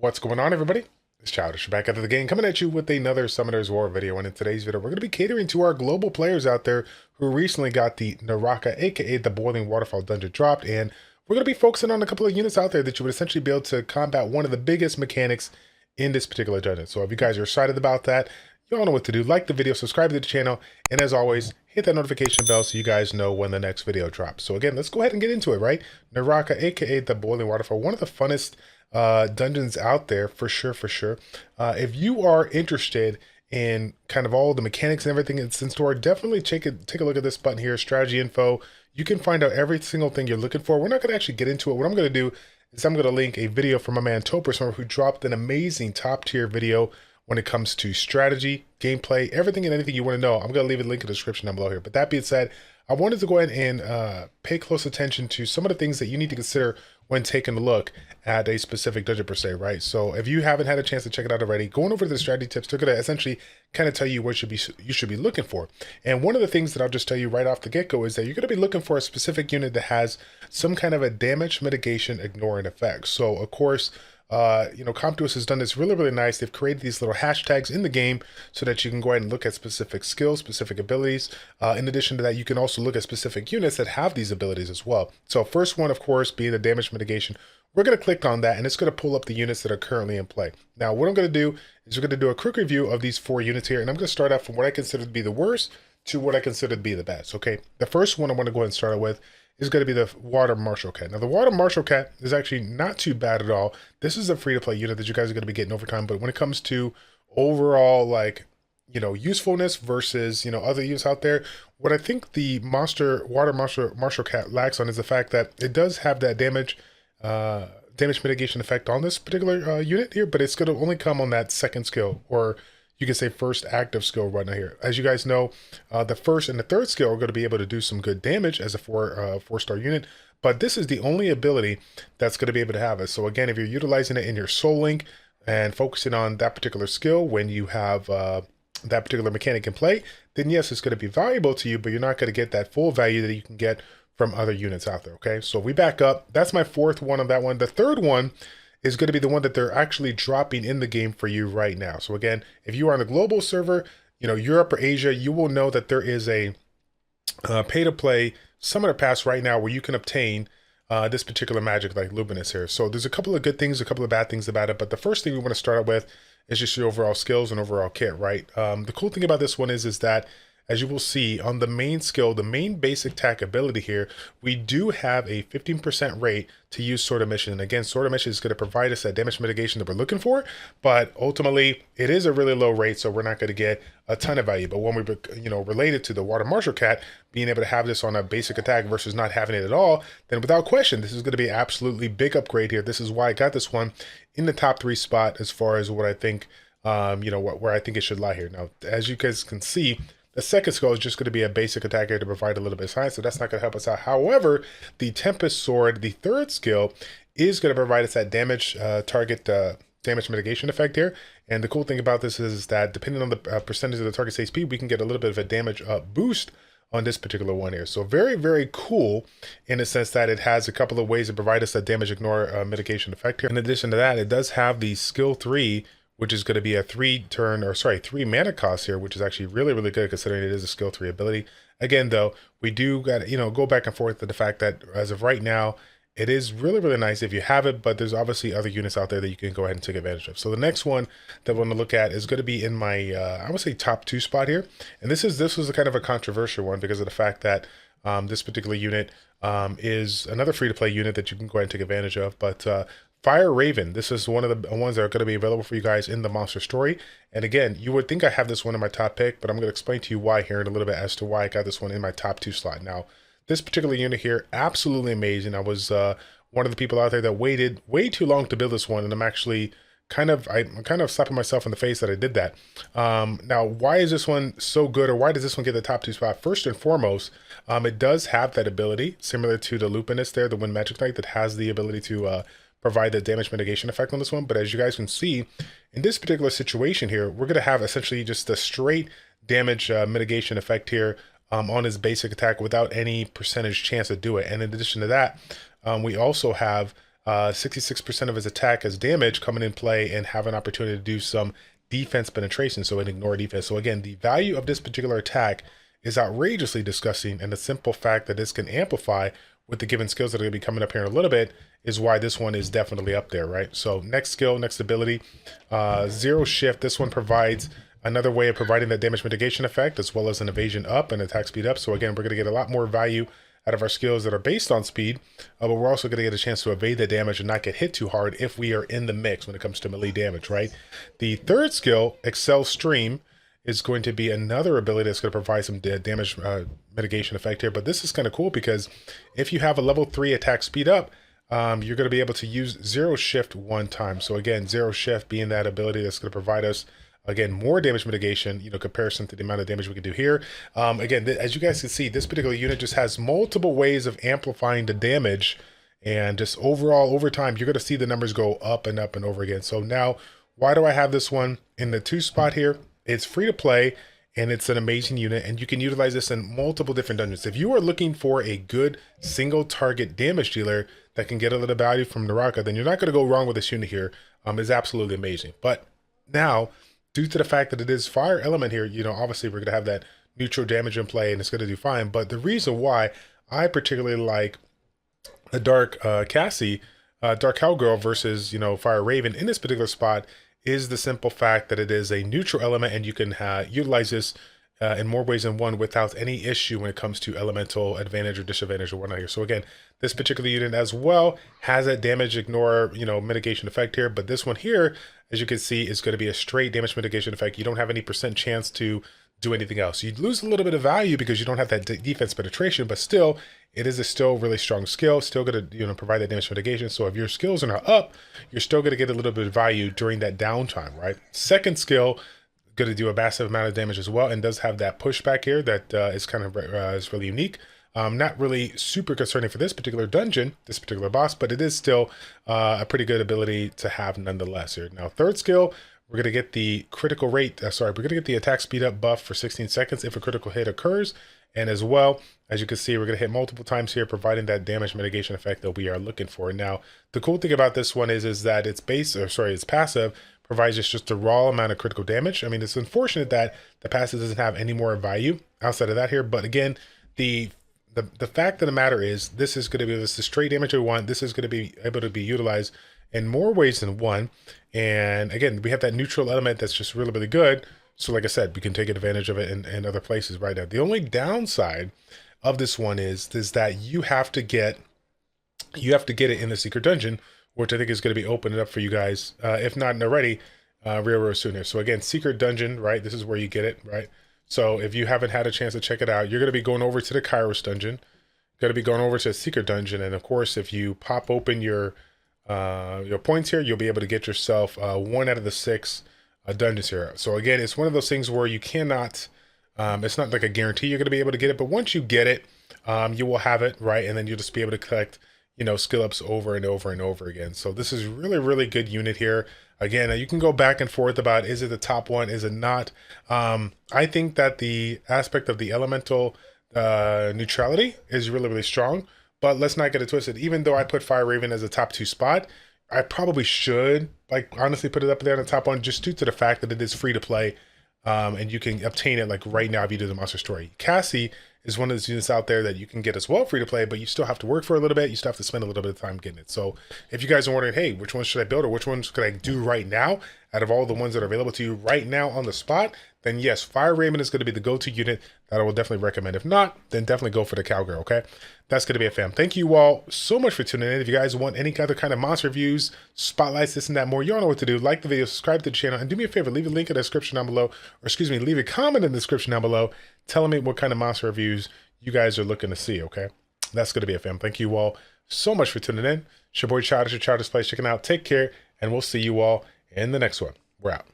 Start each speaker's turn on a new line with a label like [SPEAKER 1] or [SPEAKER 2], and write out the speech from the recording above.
[SPEAKER 1] What's going on, everybody? It's Childish back out of the game, coming at you with another Summoner's War video. And in today's video, we're going to be catering to our global players out there who recently got the Naraka, aka the Boiling Waterfall dungeon dropped. And we're going to be focusing on a couple of units out there that you would essentially be able to combat one of the biggest mechanics in this particular dungeon. So if you guys are excited about that, you all know what to do. Like the video, subscribe to the channel, and as always, hit that notification bell so you guys know when the next video drops. So again, let's go ahead and get into it, right? Naraka, aka the Boiling Waterfall, one of the funnest dungeons out there for sure. If you are interested in kind of all the mechanics and everything that's in store, definitely take a look at this button here, strategy info. You can find out every single thing you're looking for. We're not going to actually get into it. What I'm going to do is I'm going to link a video from my man Topper, who dropped an amazing top tier video when it comes to strategy, gameplay, everything and anything you want to know. I'm going to leave a link in the description down below here. But that being said, I wanted to go ahead and pay close attention to some of the things that you need to consider when taking a look at a specific dungeon per se, right? So if you haven't had a chance to check it out already, going over to the strategy tips, they're going to essentially kind of tell you what you should be looking for. And one of the things that I'll just tell you right off the get-go is that you're going to be looking for a specific unit that has some kind of a damage mitigation ignoring effect. So of course, CompToUs has done this really nice. They've created these little hashtags in the game so that you can go ahead and look at specific skills, specific abilities. In addition to that, you can also look at specific units that have these abilities as well. So first one, of course, being the damage mitigation. We're going to click on that and it's going to pull up the units that are currently in play. Now, what I'm going to do is we're going to do a quick review of these 4 units here. And I'm going to start out from what I consider to be the worst to what I consider to be the best. Okay, the first one I want to go ahead and start out with is going to be the Water Martial Cat. Now, the Water Martial Cat is actually not too bad at all. This is a free-to-play unit that you guys are going to be getting over time, but when it comes to overall, like, usefulness versus, other units out there, what I think the Water Martial Cat lacks on is the fact that it does have that damage mitigation effect on this particular unit here, but it's going to only come on that second skill, or you can say first active skill right now here. As you guys know, the first and the third skill are going to be able to do some good damage as a four-star unit, but this is the only ability that's going to be able to have it. So again, if you're utilizing it in your Soul Link and focusing on that particular skill when you have that particular mechanic in play, then yes, it's going to be valuable to you, but you're not going to get that full value that you can get from other units out there, okay? So if we back up, that's my fourth one on that one. The third one is going to be the one that they're actually dropping in the game for you right now. So again, if you are on the global server, Europe or Asia, you will know that there is a pay-to-play summoner pass right now where you can obtain this particular magic like Lupinus here. So there's a couple of good things, a couple of bad things about it, but the first thing we want to start out with is just your overall skills and overall kit, right? The cool thing about this one is that, as you will see on the main skill, the main basic attack ability here, we do have a 15% rate to use Sword of Mission. And again, Sword of Mission is going to provide us that damage mitigation that we're looking for, but ultimately it is a really low rate, so we're not going to get a ton of value. But when we, related to the Water Martial Cat, being able to have this on a basic attack versus not having it at all, then without question, this is going to be an absolutely big upgrade here. This is why I got this one in the top 3 spot as far as what I think, where I think it should lie here. Now, as you guys can see, the second skill is just going to be a basic attack here to provide a little bit of science, so that's not going to help us out. However, the Tempest Sword, the third skill, is going to provide us that damage damage mitigation effect here. And the cool thing about this is that depending on the percentage of the target's HP, we can get a little bit of a damage boost on this particular one here. So very cool in the sense that it has a couple of ways to provide us that damage ignore mitigation effect here. In addition to that, it does have the skill 3, which is going to be a 3 mana cost here, which is actually really good considering it is a skill 3 ability. Again, though, we do got to, go back and forth to the fact that as of right now, it is really nice if you have it, but there's obviously other units out there that you can go ahead and take advantage of. So the next one that we're going to look at is going to be in my, I would say top 2 spot here. And this was a kind of a controversial one because of the fact that this particular unit is another free-to-play unit that you can go ahead and take advantage of. But Fire Raven, this is one of the ones that are going to be available for you guys in the Monster Story. And again, you would think I have this one in my top pick, but I'm going to explain to you why here in a little bit as to why I got this one in my top 2 slot. Now, this particular unit here, absolutely amazing. I was one of the people out there that waited way too long to build this one, and I'm actually I'm kind of slapping myself in the face that I did that. Now, why is this one so good, or why does this one get the top 2 spot? First and foremost, it does have that ability, similar to the Lupinus there, the Wind Magic Knight, that has the ability to provide the damage mitigation effect on this one. But as you guys can see, in this particular situation here, we're going to have essentially just a straight damage mitigation effect here on his basic attack without any percentage chance to do it. And in addition to that, we also have 66% of his attack as damage coming in play and have an opportunity to do some defense penetration, so an ignore defense. So again, the value of this particular attack is outrageously disgusting, and the simple fact that this can amplify with the given skills that are going to be coming up here in a little bit is why this one is definitely up there, right? So next skill, next ability, Zero Shift. This one provides another way of providing that damage mitigation effect, as well as an evasion up and attack speed up. So again, we're going to get a lot more value out of our skills that are based on speed, but we're also going to get a chance to evade the damage and not get hit too hard if we are in the mix when it comes to melee damage, right? The third skill, Excel Stream, is going to be another ability that's going to provide some damage mitigation effect here. But this is kind of cool because if you have a level 3 attack speed up, you're going to be able to use Zero Shift one time. So again, Zero Shift being that ability that's going to provide us, again, more damage mitigation, comparison to the amount of damage we can do here. Again, as you guys can see, this particular unit just has multiple ways of amplifying the damage, and just overall, over time, you're going to see the numbers go up and up and over again. So now, why do I have this one in the 2 spot here? It's free to play, and it's an amazing unit, and you can utilize this in multiple different dungeons. If you are looking for a good single target damage dealer that can get a little value from Naraka, then you're not going to go wrong with this unit here. It's absolutely amazing. But now, due to the fact that it is fire element here, obviously we're going to have that neutral damage in play, and it's going to do fine. But the reason why I particularly like the Dark Cassie, Dark Cowgirl versus, Fire Raven in this particular spot is the simple fact that it is a neutral element, and you can utilize this in more ways than one without any issue when it comes to elemental advantage or disadvantage or whatnot here. So again, this particular unit as well has that damage ignore, mitigation effect here. But this one here, as you can see, is going to be a straight damage mitigation effect. You don't have any % chance to do anything else. You'd lose a little bit of value because you don't have that defense penetration, but still, it is a still really strong skill, still going to provide that damage mitigation. So if your skills are not up, you're still going to get a little bit of value during that downtime, right? Second skill, going to do a massive amount of damage as well, and does have that pushback here that is kind of is really unique. Not really super concerning for this particular dungeon, this particular boss, but it is still a pretty good ability to have nonetheless here. Now, third skill, we're going to get the critical rate, we're going to get the attack speed up buff for 16 seconds if a critical hit occurs. And as well, as you can see, we're going to hit multiple times here, providing that damage mitigation effect that we are looking for. Now, the cool thing about this one is that its its passive provides us just a raw amount of critical damage. I mean, it's unfortunate that the passive doesn't have any more value outside of that here. But again, the fact of the matter is, this is going to be the straight damage we want. This is going to be able to be utilized in more ways than one. And again, we have that neutral element that's just really, really good. So like I said, we can take advantage of it in other places right now. The only downside of this one is that you have to get it in the secret dungeon, which I think is going to be opening up for you guys, if not already, real soon here. So again, secret dungeon, right? This is where you get it, right? So if you haven't had a chance to check it out, you're going to be going over to the Kairos dungeon, going to be going over to a secret dungeon, and of course, if you pop open your points here, you'll be able to get yourself 1 out of the 6 dungeons here. So again, it's one of those things where you cannot, it's not like a guarantee you're going to be able to get it, but once you get it, you will have it, right? And then you'll just be able to collect, skill ups over and over and over again. So this is really, really good unit here. Again, you can go back and forth about, is it the top one? Is it not? I think that the aspect of the elemental neutrality is really, really strong, but let's not get it twisted. Even though I put Fire Raven as a top 2 spot, I probably should, honestly put it up there in the top 1, just due to the fact that it is free to play, and you can obtain it right now if you do the monster story. Cassie is one of those units out there that you can get as well free to play, but you still have to work for a little bit. You still have to spend a little bit of time getting it. So if you guys are wondering, hey, which one should I build, or which ones could I do right now out of all the ones that are available to you right now on the spot, then yes, Fire Raven is going to be the go-to unit that I will definitely recommend. If not, then definitely go for the Cowgirl, okay? That's going to be a fam. Thank you all so much for tuning in. If you guys want any other kind of monster reviews, spotlights, this and that more, you all know what to do. Like the video, subscribe to the channel, and do me a favor, leave a link in the description down below, or excuse me, leave a comment in the description down below telling me what kind of monster reviews you guys are looking to see, okay? That's going to be a fam. Thank you all so much for tuning in. It's your boy Childish, your ChildishPlays checking out. Take care, and we'll see you all in the next one. We're out.